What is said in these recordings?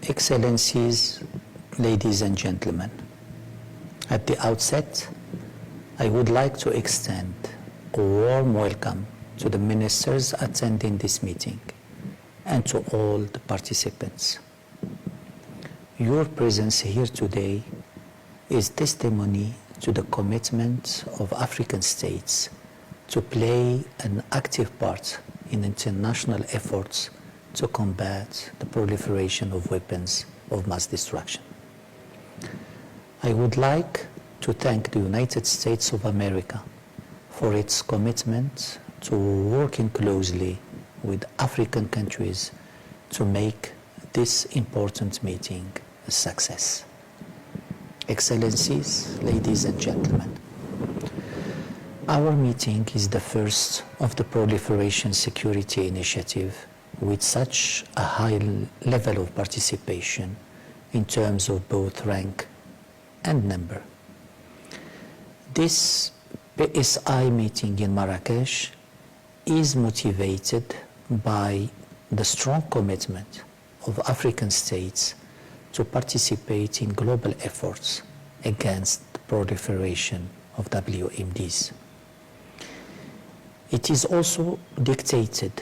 Excellencies, ladies and gentlemen, at the outset, I would like to extend a warm welcome to the ministers attending this meeting and to all the participants. Your presence here today is testimony to the commitment of African states to play an active part in international efforts to combat the proliferation of weapons of mass destruction. I would like to thank the United States of America for its commitment to working closely with African countries to make this important meeting a success. Excellencies, ladies and gentlemen, our meeting is the first of the Proliferation Security Initiative with such a high level of participation in terms of both rank and number. This PSI meeting in Marrakesh is motivated by the strong commitment of African states to participate in global efforts against the proliferation of WMDs. It is also dictated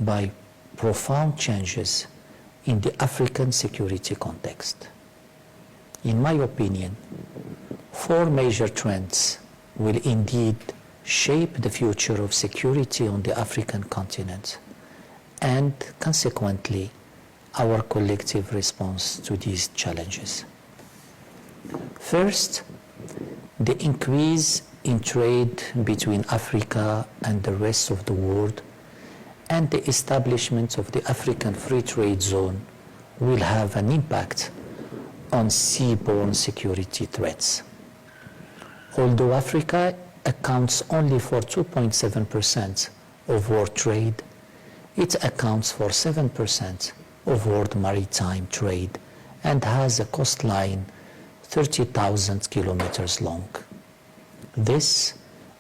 by profound changes in the African security context. In my opinion, four major trends will indeed shape the future of security on the African continent and consequently our collective response to these challenges. First, the increase in trade between Africa and the rest of the world and the establishment of the African Free Trade Zone will have an impact on seaborne security threats. Although Africa accounts only for 2.7% of world trade, it accounts for 7% of world maritime trade and has a coastline 30,000 kilometers long. This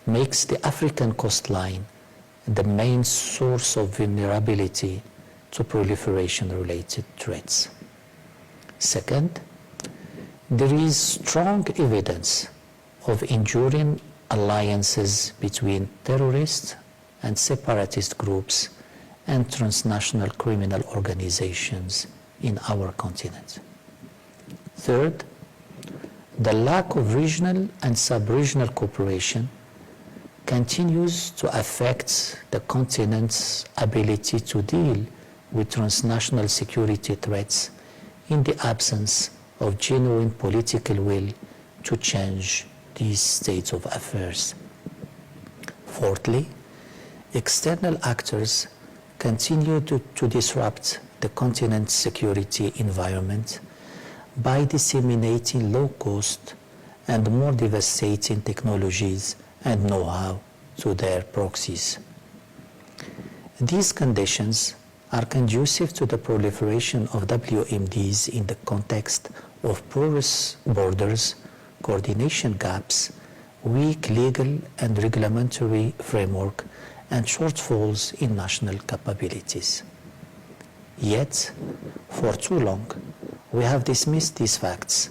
makes the African coastline the main source of vulnerability to proliferation-related threats. Second, there is strong evidence of enduring alliances between terrorist and separatist groups and transnational criminal organizations in our continent. Third, the lack of regional and sub-regional cooperation continues to affect the continent's ability to deal with transnational security threats in the absence of genuine political will to change these states of affairs. Fourthly, external actors continue to disrupt the continent's security environment by disseminating low-cost and more devastating technologies and know-how to their proxies. These conditions are conducive to the proliferation of WMDs in the context of porous borders, coordination gaps, weak legal and regulatory framework, and shortfalls in national capabilities. Yet, for too long, we have dismissed these facts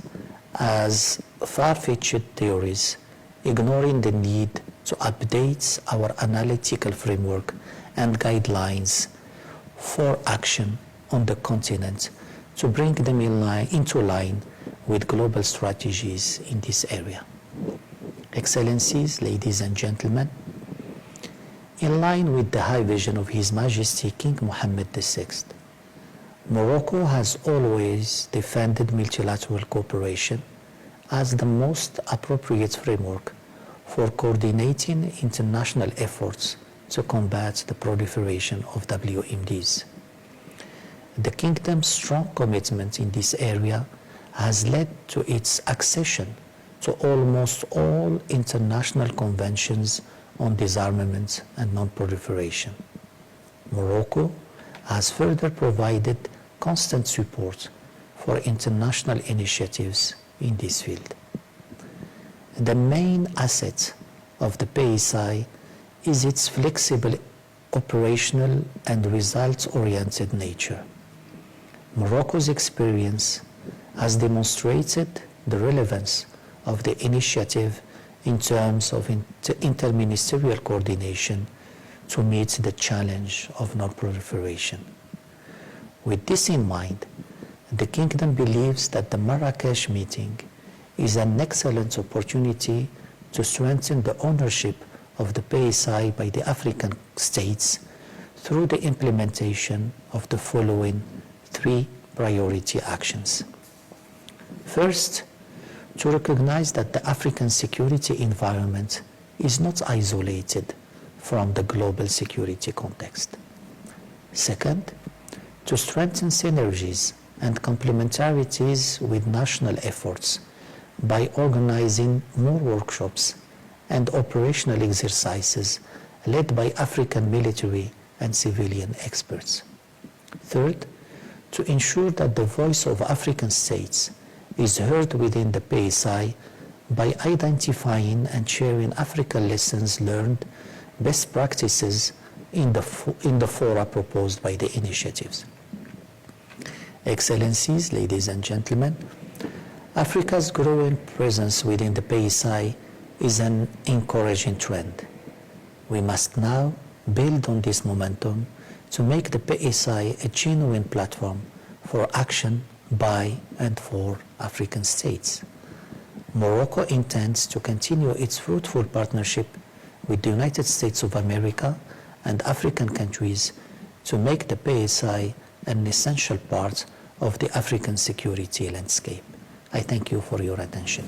as far-fetched theories, ignoring the need to update our analytical framework and guidelines for action on the continent to bring them into line with global strategies in this area. Excellencies, ladies and gentlemen, in line with the high vision of His Majesty King Mohammed VI, Morocco has always defended multilateral cooperation as the most appropriate framework for coordinating international efforts to combat the proliferation of WMDs. The Kingdom's strong commitment in this area has led to its accession to almost all international conventions on disarmament and non-proliferation. Morocco has further provided constant support for international initiatives in this field. The main asset of the PSI is its flexible, operational, and results-oriented nature. Morocco's experience has demonstrated the relevance of the initiative in terms of interministerial coordination to meet the challenge of non-proliferation. With this in mind, the Kingdom believes that the Marrakesh meeting is an excellent opportunity to strengthen the ownership of the PSI by the African states through the implementation of the following 3 priority actions. First, to recognize that the African security environment is not isolated from the global security context. Second, to strengthen synergies and complementarities with national efforts by organizing more workshops and operational exercises led by African military and civilian experts. Third, to ensure that the voice of African states is heard within the PSI by identifying and sharing African lessons learned, best practices in the fora proposed by the initiatives. Excellencies, ladies and gentlemen, Africa's growing presence within the PSI is an encouraging trend. We must now build on this momentum to make the PSI a genuine platform for action by and for African states. Morocco intends to continue its fruitful partnership with the United States of America and African countries to make the PSI an essential part of the African security landscape. I thank you for your attention.